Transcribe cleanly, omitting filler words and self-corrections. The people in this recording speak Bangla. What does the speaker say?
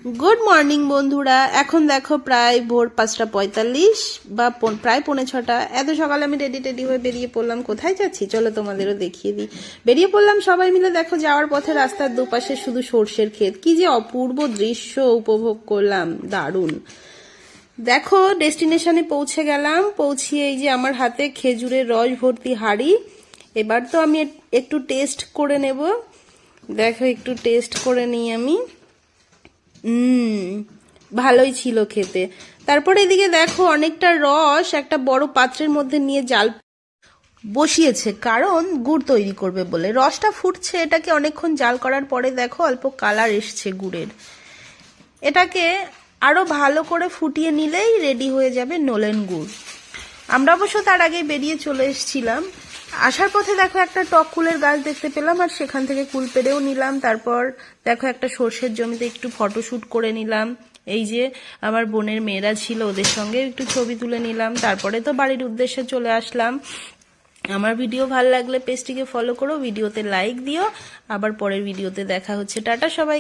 गुड मर्निंग बंधुरा এখন দেখো প্রায় ভোর 5:45 বা প্রায় 5:45 এত সকালে আমি রেডি হয়ে বেরিয়ে পড়লাম। কোথায় যাচ্ছি চলো তোমাদেরও দেখিয়ে দিই। বেরিয়ে পড়লাম সবাই মিলে। দেখো যাওয়ার পথে রাস্তার দুপাশে শুধু সরষের ক্ষেত, কি যে অপূর্ব দৃশ্য উপভোগ করলাম, দারুণ। দেখো ডেস্টিনেশনে পৌঁছে গেলাম। পৌঁছিয়ে এই যে আমার হাতে খেজুরের রস ভর্তি হাঁড়ি। এবার তো আমি একটু টেস্ট করে নেব। দেখো একটু টেস্ট করে নিই আমি। ভালোই ছিল খেতে। তারপরে এদিকে দেখো অনেকটা রস একটা বড় পাত্রের মধ্যে নিয়ে জাল বসিয়েছে, কারণ গুড় তৈরি করবে বলে। রসটা ফুটছে, এটাকে অনেকক্ষণ জাল করার পরে দেখো অল্প কালার এসছে গুড়ের। এটাকে আরো ভালো করে ফুটিয়ে নিলেই রেডি হয়ে যাবে নলেন গুড়। আমরা অবশ্য তার আগেই বেরিয়ে চলে এসেছিলাম। আসার পথে দেখো একটা টক কুলের গাছ দেখতে পেলাম, আর সেখান থেকে কুল পেড়েও নিলাম। তারপর দেখো একটা সর্ষের জমিতে একটু ফটোশুট করে নিলাম। এই যে আমার বোনের মেয়েরা ছিল, ওদের সঙ্গে একটু ছবি তুলে নিলাম। তারপরে তো বাড়ির উদ্দেশ্যে চলে আসলাম। আমার ভিডিও ভালো লাগলে পেজটিকে ফলো করো, ভিডিওতে লাইক দিও। আবার পরের ভিডিওতে দেখা হচ্ছে। টাটা সবাই।